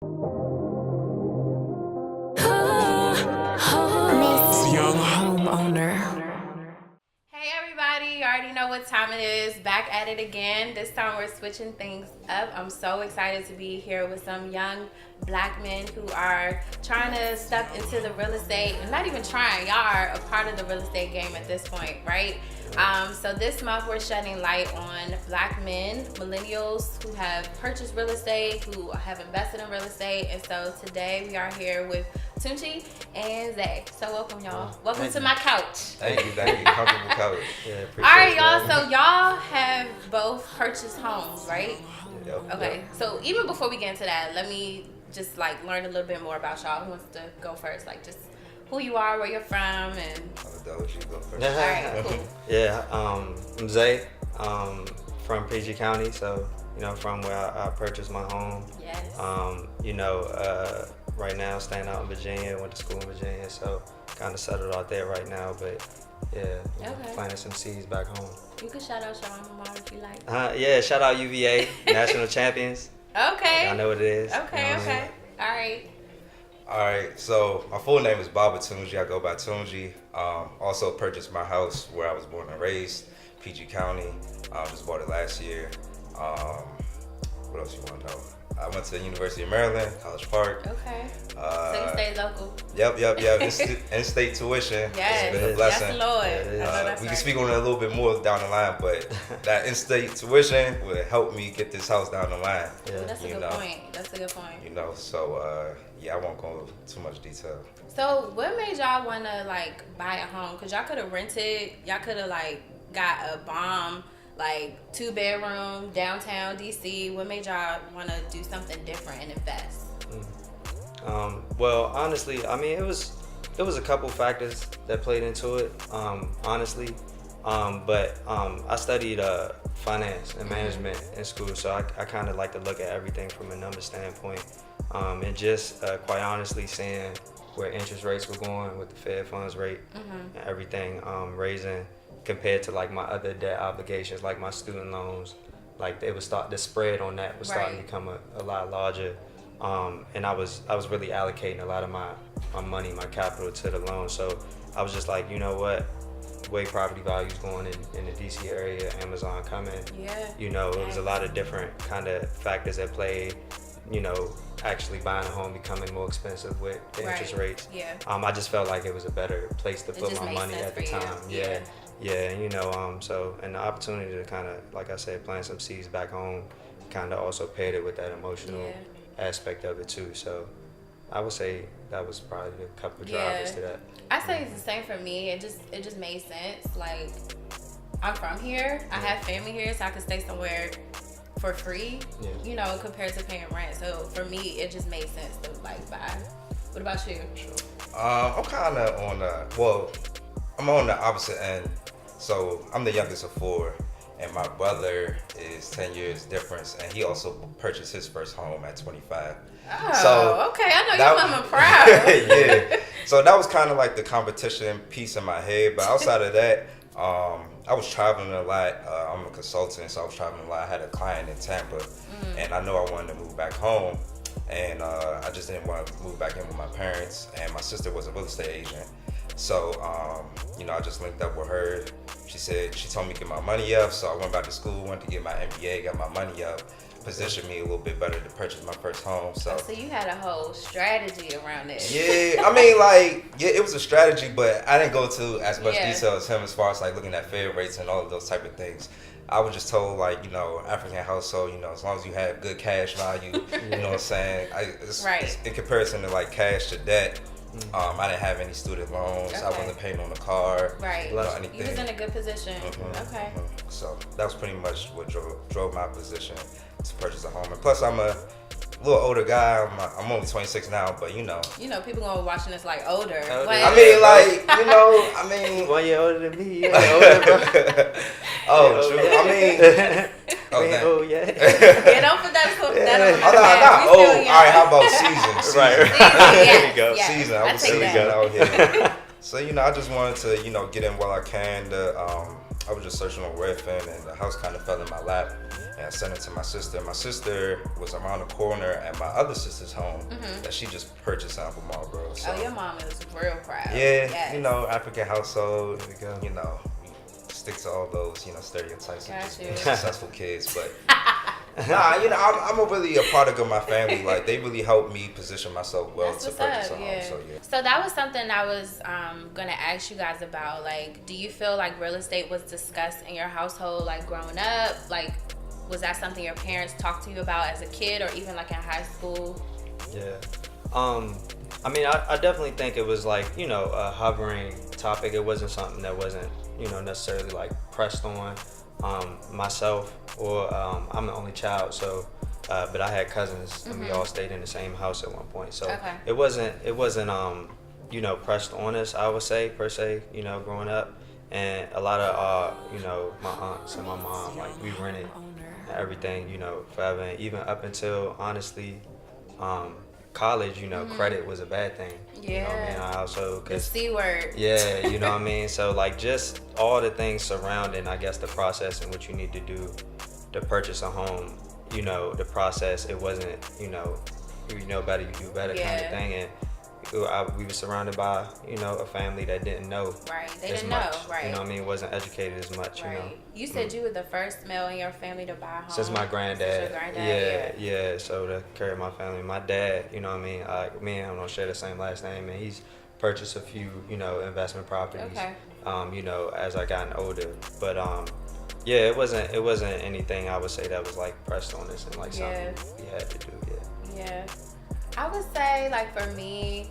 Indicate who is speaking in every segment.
Speaker 1: Miss Young Homeowner.
Speaker 2: Hey everybody, you already know what time it is. Back at it again. This time we're switching things up. I'm so excited to be here with some young black men who are trying to step into the real estate, and not even trying, y'all are a part of the real estate game at this point, right? So this month we're shedding light on black men, millennials who have purchased real estate, who have invested in real estate. And so today we are here with Tunji and Zay. So welcome y'all. Welcome to my couch.
Speaker 3: Thank you. Comfortable couch.
Speaker 2: Yeah, appreciate All right, y'all. So y'all have both purchased homes, right?
Speaker 3: Yep.
Speaker 2: Okay. So even before we get into that, let me just like learn a little bit more about y'all. Who wants to go first? Like just who you are, where you're from, and.
Speaker 3: I'll let you go first.
Speaker 2: All right, cool.
Speaker 4: Yeah, I'm Zay, from PG County, so from where I purchased my home.
Speaker 2: Yes.
Speaker 4: Right now staying out in Virginia, went to school in Virginia, so kind of settled out there right now. But yeah, planting some seeds back home.
Speaker 2: You can shout out your alma mater if you like.
Speaker 4: Yeah, shout out UVA, national champions.
Speaker 2: Okay.
Speaker 4: I know what it is.
Speaker 2: Okay.
Speaker 4: Okay.
Speaker 2: All right.
Speaker 3: All right. So my full name is Baba Tunji. I go by Tunji. Also purchased my house where I was born and raised, PG County. Just bought it last year. What else you want to know? I went to the University of Maryland, College Park.
Speaker 2: Okay. So you stay local.
Speaker 3: Yep. In-state tuition.
Speaker 2: Yes.
Speaker 3: It's been a blessing.
Speaker 2: Yes, Lord.
Speaker 3: We can speak on it a little bit more down the line, but that in-state tuition would help me get this house down the line.
Speaker 2: Yeah. That's a good point. That's a good point.
Speaker 3: So I won't go into too much detail.
Speaker 2: So what made y'all want to like buy a home? Because y'all could have rented. Y'all could have like got a bomb like 2-bedroom downtown DC. What made y'all want to do something different and invest?
Speaker 4: Well, honestly, I mean, it was a couple factors that played into it. Honestly, but I studied finance and management in school, so I kind of like to look at everything from a number standpoint, and just quite honestly seeing where interest rates were going with the Fed funds rate and everything raising compared to like my other debt obligations, like my student loans. Like the spread on that was starting to become a lot larger, and I was really allocating a lot of my money, my capital to the loan. So I was just like, you know what, way property values going in the DC area, Amazon coming, it was a lot of different kind of factors that played. Actually buying a home becoming more expensive with the interest rates. I just felt like it was a better place to put my money at the time. So and the opportunity to kind of, like I said, plant some seeds back home, kind of also paired it with that emotional aspect of it too. So I would say that was probably a couple of drivers to that.
Speaker 2: I say it's the same for me. It just made sense. Like I'm from here. I have family here, so I could stay somewhere for free, compared to paying rent. So for me, it just made sense to like buy. What about you?
Speaker 3: I'm kind of I'm on the opposite end. So I'm the youngest of 4, and my brother is 10 years difference, and he also purchased his first home at 25.
Speaker 2: Oh,
Speaker 3: so
Speaker 2: okay. I know your mama proud.
Speaker 3: Yeah. So that was kind of like the competition piece in my head. But outside of that, I was traveling a lot. I'm a consultant, so I was traveling a lot. I had a client in Tampa, and I know I wanted to move back home, and I just didn't want to move back in with my parents. And my sister was a real estate agent, so I just linked up with her. She told me to get my money up, so I went back to school, went to get my MBA, got my money up, positioned me a little bit better to purchase my first home. So
Speaker 2: you had a whole strategy around it.
Speaker 3: Yeah, I mean, it was a strategy, but I didn't go into as much detail as him as far as like looking at Fed rates and all of those type of things. I was just told African household, as long as you have good cash value, you know what I'm saying? It's in comparison to like cash to debt. I didn't have any student loans. I wasn't paying on the car.
Speaker 2: Right.
Speaker 3: Anything.
Speaker 2: You was in a good position. Okay.
Speaker 3: So that was pretty much what drove my position to purchase a home. And plus, I'm a little older guy. I'm only 26 now, but
Speaker 2: people gonna be watching this like older.
Speaker 3: I mean,
Speaker 4: 1 year older than me. Older, bro.
Speaker 3: True.
Speaker 4: Oh yeah.
Speaker 2: Don't put that on the
Speaker 3: not old. All right, how about season?
Speaker 4: Right.
Speaker 2: There
Speaker 4: you go.
Speaker 3: Season. I was seasoned out here. So I just wanted to get in while I can. I was just searching on Redfin, and the house kind of fell in my lap. and I sent it to my sister. My sister was around the corner at my other sister's home that she just purchased out of Marlboro. So,
Speaker 2: Oh, your mom is real proud.
Speaker 3: yeah,
Speaker 2: Yes.
Speaker 3: you know, African household.
Speaker 4: There we go.
Speaker 3: You know, we stick to all those, you know, stereotypes of
Speaker 2: Got
Speaker 3: just
Speaker 2: you.
Speaker 3: being successful kids. But nah, you know, I'm really a product of my family. Like, they really helped me position myself well
Speaker 2: That's
Speaker 3: to
Speaker 2: what's
Speaker 3: purchase
Speaker 2: up,
Speaker 3: a home.
Speaker 2: yeah.
Speaker 3: So yeah.
Speaker 2: So that was something I was gonna ask you guys about. Like, do you feel like real estate was discussed in your household, like growing up? Like, was that something your parents talked to you about as a kid, or even like in high school?
Speaker 4: Yeah. I mean, I definitely think it was like, you know, a hovering topic. It wasn't something that wasn't, you know, necessarily like pressed on myself, or I'm the only child, so but I had cousins and we all stayed in the same house at one point. So
Speaker 2: Okay.
Speaker 4: it wasn't you know, pressed on us, I would say, per se, you know, growing up. And a lot of you know, my aunts and my mom, like, we rented everything, you know, forever. And even up until, honestly, college, you know, credit was a bad thing. You know what I mean? In our household,
Speaker 2: The
Speaker 4: 'cause
Speaker 2: C word.
Speaker 4: yeah, you know what I mean? So, like, just all the things surrounding, I guess, the process and what you need to do to purchase a home, you know, the process, it wasn't, you know better, you do better kind
Speaker 2: Yeah.
Speaker 4: of thing. And we were surrounded by, you know, a family that didn't know
Speaker 2: Right. They
Speaker 4: as
Speaker 2: didn't
Speaker 4: much.
Speaker 2: know. Right.
Speaker 4: You know what I mean? Wasn't educated as much, you know.
Speaker 2: Right. You said you were the first male in your family to buy a home.
Speaker 4: Since my granddad.
Speaker 2: Since your granddad,
Speaker 4: Yeah. So to carry my family. My dad, you know what I mean? Me and him don't share the same last name, and he's purchased a few, you know, investment properties.
Speaker 2: Okay.
Speaker 4: You know, as I gotten older. But yeah, it wasn't anything I would say that was like pressed on us and like something we had to do.
Speaker 2: Yeah. I would say, like, for me,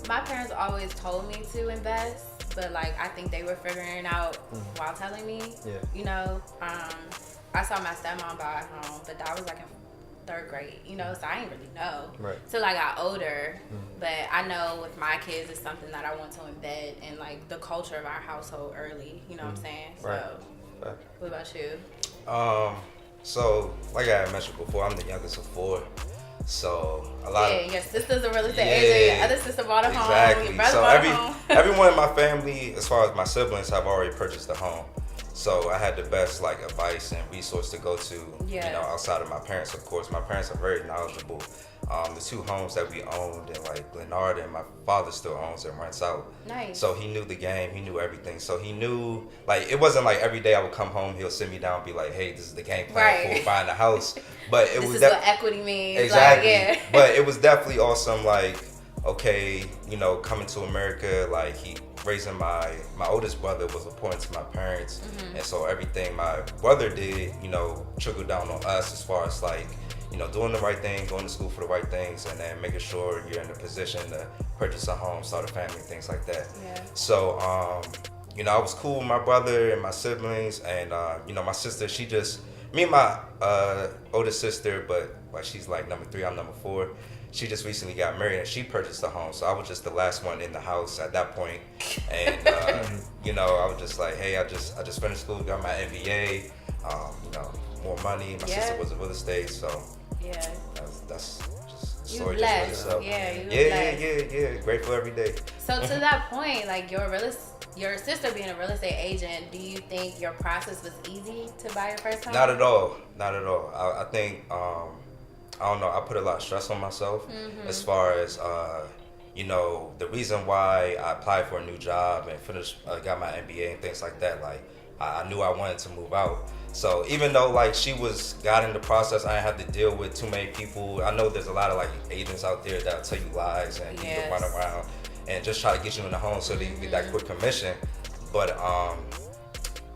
Speaker 2: my parents always told me to invest, but like I think they were figuring it out while telling me.
Speaker 4: Yeah.
Speaker 2: You know, I saw my stepmom buy a home, but that was like in third grade, you know, so I didn't really know.
Speaker 4: Right.
Speaker 2: Till I got older, but I know with my kids it's something that I want to embed in like the culture of our household early. You know what I'm saying?
Speaker 4: Right.
Speaker 2: So, what about you?
Speaker 3: So like I had mentioned before, I'm the youngest of four. So a lot of
Speaker 2: your sister's a real estate agent, your other sister bought a home, your brother
Speaker 3: so
Speaker 2: bought a home.
Speaker 3: everyone in my family, as far as my siblings, have already purchased a home. So I had the best like advice and resource to go to, you know, outside of my parents. Of course, my parents are very knowledgeable. The two homes that we owned in like Glenarden, my father still owns and rents out.
Speaker 2: Nice.
Speaker 3: So he knew the game, he knew everything. So he knew, like, it wasn't like every day I would come home, he'll sit me down and be like, hey, this is the game plan for buying a house. But it
Speaker 2: this
Speaker 3: was
Speaker 2: is what equity means.
Speaker 3: Exactly.
Speaker 2: Like, yeah.
Speaker 3: But it was definitely awesome, like, okay, you know, coming to America, like, he raising my oldest brother was important to my parents. And so everything my brother did, you know, trickled down on us as far as like, you know, doing the right thing, going to school for the right things, and then making sure you're in a position to purchase a home, start a family, things like that.
Speaker 2: Yeah.
Speaker 3: So, you know, I was cool with my brother and my siblings, and, you know, my sister, she just, me and my oldest sister, but like she's like number 3, I'm number 4. She just recently got married and she purchased a home. So I was just the last one in the house at that point. And, you know, I was just like, hey, I just finished school, got my MBA, you know, more money. My sister was in real estate, so that's just the story.
Speaker 2: You blessed.
Speaker 3: Just really yeah. Grateful every day.
Speaker 2: So to that point, like your sister being a real estate agent, do you think your process was easy to buy your first home?
Speaker 3: Not at all. I think, I don't know, I put a lot of stress on myself as far as, you know, the reason why I applied for a new job and got my MBA and things like that. Like, I knew I wanted to move out. So even though like she got in the process, I didn't have to deal with too many people. I know there's a lot of like agents out there that'll tell you lies and you can run around and just try to get you in the home so they can get that quick commission. But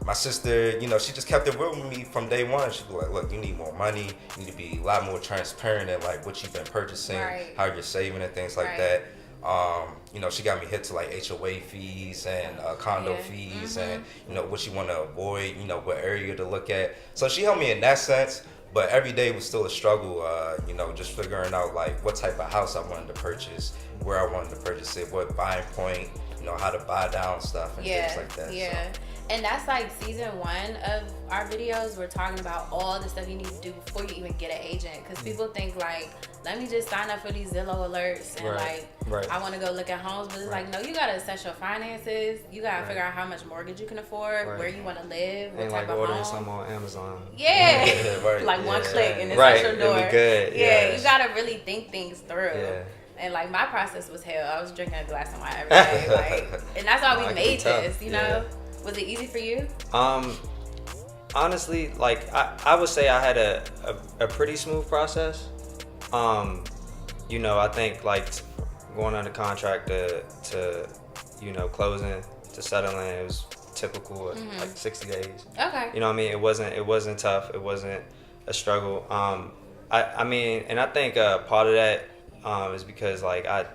Speaker 3: my sister, you know, she just kept it real with me from day one. She'd be like, look, you need more money. You need to be a lot more transparent in like what you've been purchasing, how you're saving and things like that. You know, she got me hit to like HOA fees and condo fees and, you know, what you want to avoid, you know, what area to look at. So she helped me in that sense, but every day was still a struggle, you know, just figuring out like what type of house I wanted to purchase, where I wanted to purchase it, what buying point, you you know, how to buy down stuff and things like that.
Speaker 2: Yeah.
Speaker 3: So.
Speaker 2: And that's like season 1 of our videos. We're talking about all the stuff you need to do before you even get an agent. Because people think like, let me just sign up for these Zillow alerts and I want to go look at homes. But it's like, no, you got to assess your finances. You got to figure out how much mortgage you can afford, where you want to live, what type of
Speaker 4: ordering
Speaker 2: home.
Speaker 4: something on Amazon.
Speaker 2: Yeah. Like one click and it's at your door.
Speaker 4: It'll be good.
Speaker 2: Yeah, you got to really think things through.
Speaker 4: Yeah.
Speaker 2: And like my process was hell. I was drinking a glass of wine every day. Like, and that's why we made this, you know? Was it easy for you?
Speaker 4: Honestly, like I would say I had a pretty smooth process. You know, I think like going under contract to you know, closing to settling, it was typical like 60 days.
Speaker 2: Okay.
Speaker 4: You know what I mean? It wasn't tough. It wasn't a struggle. I mean, and I think part of that is because like I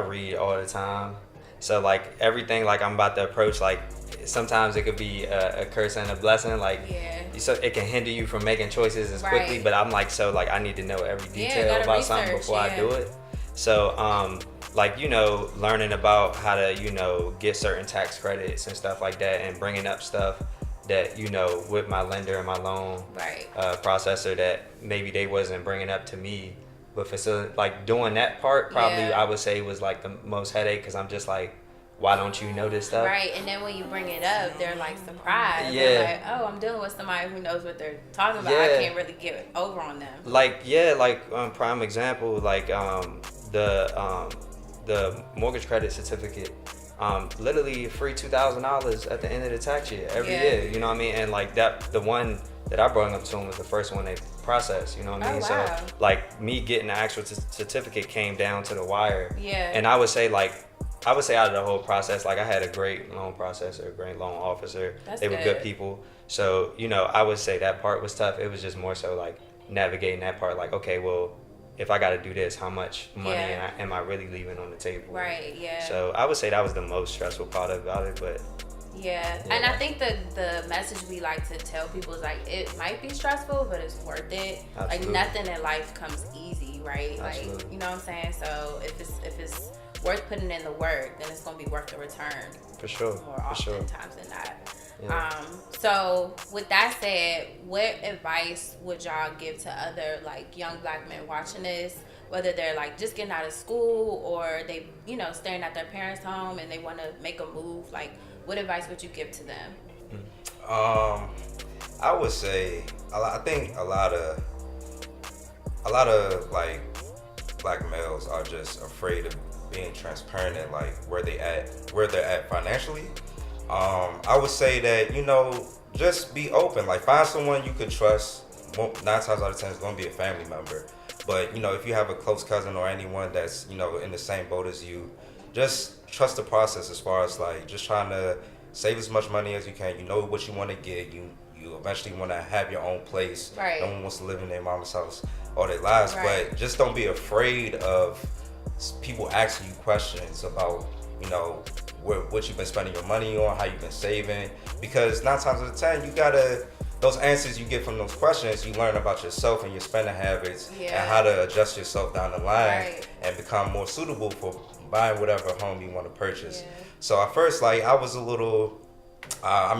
Speaker 4: read all the time. So like everything like I'm about to approach, like sometimes it could be a curse and a blessing. Like so it can hinder you from making choices as quickly. But I'm like, so like I need to know every detail about something before I do it. So like, you know, learning about how to, you know, get certain tax credits and stuff like that, and bringing up stuff that, you know, with my lender and my loan processor that maybe they wasn't bringing up to me. But like doing that part probably I would say was like the most headache, because I'm just like, why don't you know this stuff?
Speaker 2: Right, and then when you bring it up, they're like surprised. Yeah. They're like, oh, I'm dealing with somebody who knows what they're talking about. I can't really get over on them.
Speaker 4: Like, prime example, like the mortgage credit certificate, literally free $2,000 at the end of the tax year every year. You know what I mean? And like that, the one that I brought up to them was the first one they processed. You know what I mean?
Speaker 2: Oh, wow.
Speaker 4: So like me getting the actual certificate came down to the wire.
Speaker 2: Yeah.
Speaker 4: And I would say out of the whole process, like I had a great loan processor, a great loan officer. They were good people. So, you know, I would say that part was tough. It was just more so like navigating that part. Like, okay, well, if I got to do this, how much money am I really leaving on the table?
Speaker 2: Right, yeah.
Speaker 4: So I would say that was the most stressful part about it, but...
Speaker 2: Yeah, and I think the message we like to tell people is like, it might be stressful, but it's worth it.
Speaker 4: Absolutely.
Speaker 2: Like nothing in life comes easy, right?
Speaker 4: Absolutely.
Speaker 2: Like, you know what I'm saying? So if it's worth putting in the work, then it's gonna be worth the return.
Speaker 4: For sure.
Speaker 2: More often times than not.
Speaker 4: Yeah.
Speaker 2: So with that said, what advice would y'all give to other like young black men watching this, whether they're like just getting out of school or they, you know, staring at their parents' home and they want to make a move? Like, what advice would you give to them?
Speaker 3: I would say, I think a lot of like black males are just afraid of being transparent and like where they're at financially. I would say that, you know, just be open. Like, find someone you could trust. 9 times out of 10 it's gonna be a family member. But, you know, if you have a close cousin or anyone that's, you know, in the same boat as you, just trust the process as far as like just trying to save as much money as you can. You know what you want to get. You eventually want to have your own place.
Speaker 2: Right.
Speaker 3: No one wants to live in their mama's house all their lives.
Speaker 2: Right.
Speaker 3: But just don't be afraid of people asking you questions about, you know, what you've been spending your money on, how you've been saving. Because 9 times out of 10, those answers you get from those questions, you learn about yourself and your spending habits and how to adjust yourself down the line and become more suitable for buying whatever home you want to purchase. Yeah. So at first, like, I was a little, I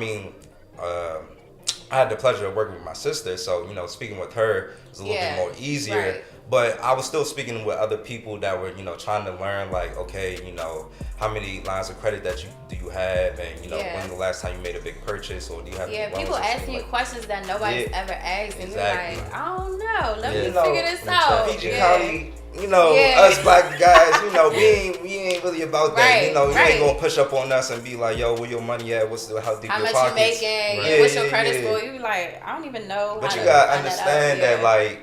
Speaker 3: had the pleasure of working with my sister, so, you know, speaking with her was a little bit more easier. Right. But I was still speaking with other people that were, you know, trying to learn, like, okay, you know, how many lines of credit do you have, and, you know, when the last time you made a big purchase, or do you have
Speaker 2: people asking you questions that nobody's ever asked, and you're like, I don't know, let me figure this out.
Speaker 3: PG County, you know, us black guys, you know, we ain't really about that. You know, you ain't gonna push up on us and be like, yo, where your money at? How deep
Speaker 2: how
Speaker 3: your
Speaker 2: much
Speaker 3: pockets?
Speaker 2: You making? What's your credit score? You be like, I don't even know.
Speaker 3: But you gotta understand that, like,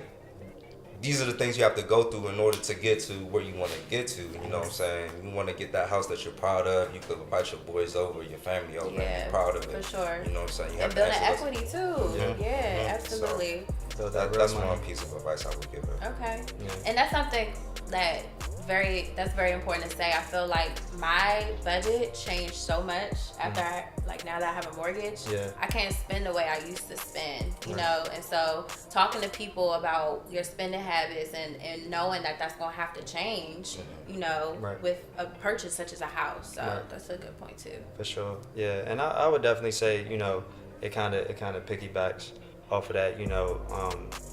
Speaker 3: these are the things you have to go through in order to get to where you want to get to. You know what I'm saying? You want to get that house that you're proud of. You could invite your boys over, your family over, and be proud of it.
Speaker 2: For sure.
Speaker 3: You know what I'm saying? You
Speaker 2: and building equity too. Yeah, absolutely.
Speaker 3: So that's one piece of advice I would give her.
Speaker 2: Okay. And that's something that that's very important to say. I feel like my budget changed so much after now that I have a mortgage.
Speaker 4: Yeah.
Speaker 2: I can't spend the way I used to spend, you
Speaker 4: Right.
Speaker 2: know. And so talking to people about your spending habits and knowing that that's gonna have to change, you know,
Speaker 4: Right.
Speaker 2: with a purchase such as a house. So
Speaker 4: Right.
Speaker 2: that's a good point too.
Speaker 4: For sure. Yeah, and I would definitely say, you know, it kind of piggybacks off of that. You know,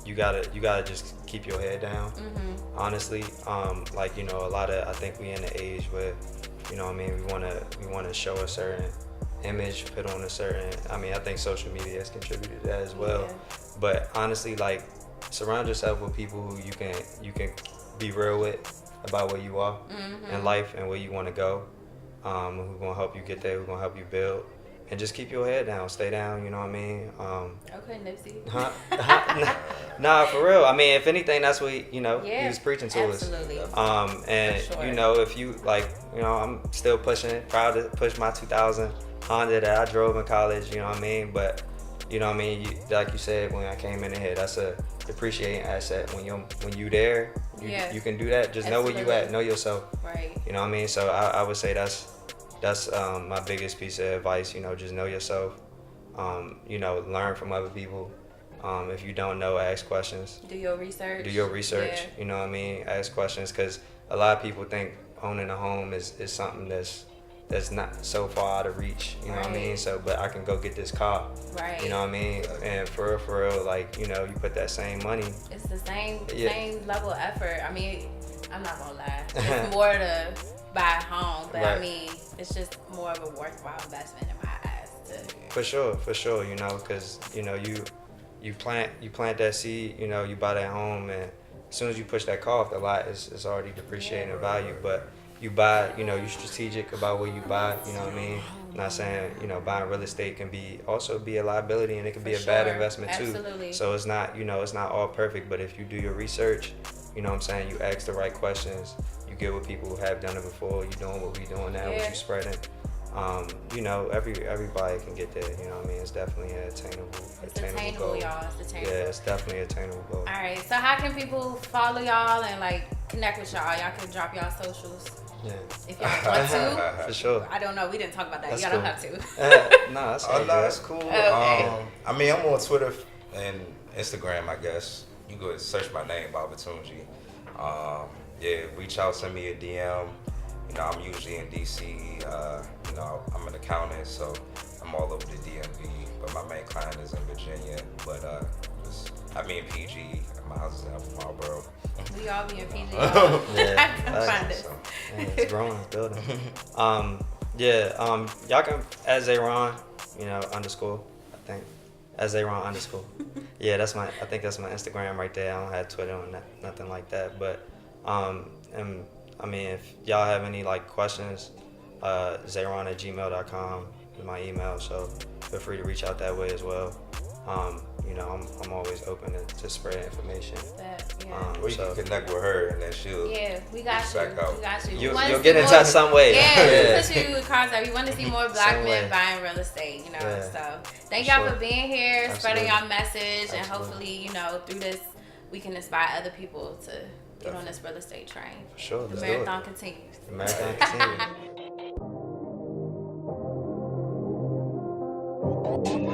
Speaker 4: you gotta just keep your head down. Honestly, like, you know, I think we in the age where, you know what I mean, we wanna show a certain image, put on a certain. I mean, I think social media has contributed to that as well.
Speaker 2: Yeah.
Speaker 4: But honestly, like, surround yourself with people who you can be real with about where you are in life and where you want to go. Who gonna help you get there? Who gonna help you build? And just keep your head down, stay down. You know what I mean?
Speaker 2: Okay, Nipsey.
Speaker 4: Nah, for real. I mean, if anything, that's what he was preaching to
Speaker 2: absolutely.
Speaker 4: us. And
Speaker 2: For sure.
Speaker 4: you know, if you like, you know, I'm still pushing, proud to push my 2000 Honda that I drove in college. You know what I mean? But you know what I mean? Like you said, when I came in here, that's a depreciating asset. When you there, you can do that. Just know where you at, know yourself.
Speaker 2: Right.
Speaker 4: You know what I mean? So I would say that's my biggest piece of advice. You know, just know yourself. You know, learn from other people. If you don't know, ask questions.
Speaker 2: Do your research.
Speaker 4: Yeah. You know what I mean? Ask questions, because a lot of people think owning a home is something that's not so far out of reach. You know what I mean? So, but I can go get this car.
Speaker 2: Right.
Speaker 4: You know what I mean? And for real, like, you know, you put that same money.
Speaker 2: It's the same level of effort. I mean, I'm not gonna lie. It's more to buy a home, but I mean, it's just more of a worthwhile investment in my eyes.
Speaker 4: For sure. You know, because you know you plant that seed. You know, you buy that home, and as soon as you push that car off the lot, it's already depreciating in value. But you buy, you know, you're strategic about where you buy. You know what I mean? I'm not saying, you know, buying real estate can also be a liability, and it can be a bad investment too.
Speaker 2: Absolutely.
Speaker 4: So it's not, you know, it's not all perfect, but if you do your research, you know what I'm saying, you ask the right questions, you get with people who have done it before, you doing what we doing now, what you spreading. You know, everybody can get there. You know what I mean? It's definitely an attainable goal.
Speaker 2: Y'all. It's attainable.
Speaker 4: Yeah, it's definitely an attainable goal.
Speaker 2: All right. So how can people follow y'all and like connect with y'all? Y'all can drop y'all socials.
Speaker 4: Yeah.
Speaker 2: If y'all want to.
Speaker 4: For sure.
Speaker 2: I don't know. We didn't talk about that.
Speaker 4: That's
Speaker 2: y'all
Speaker 4: cool.
Speaker 2: don't have to.
Speaker 4: No, that's
Speaker 3: That's cool.
Speaker 2: Okay.
Speaker 3: I mean, I'm on Twitter and Instagram, I guess. You go search my name, Baba Tunji. Yeah, reach out, send me a DM. You know, I'm usually in DC. You know, I'm an accountant, so I'm all over the DMV. But my main client is in Virginia. But I be in PG. My house is in Marlboro.
Speaker 2: We all be in PG. Y'all.
Speaker 4: Yeah,
Speaker 2: I can find us.
Speaker 4: Yeah, it's growing, it's building. Y'all can at Zayron, you know, _, I think. At Zayron _ Yeah, I think that's my Instagram right there. I don't have Twitter or nothing like that. But and I mean, if y'all have any like questions, Zayron@gmail.com is my email, so feel free to reach out that way as well. You know, I'm always open to spread information.
Speaker 3: Or you can connect with her, and then she'll.
Speaker 2: Yeah, we got you. We got you.
Speaker 4: You'll get in touch some way.
Speaker 2: Yeah, we'll put you in contact. We want to see more black men buying real estate, you know. Yeah. So thank y'all for being here, spreading y'all message, and hopefully, you know, through this, we can inspire other people to get on this real estate train.
Speaker 4: For sure.
Speaker 2: The marathon continues.
Speaker 4: The marathon continues.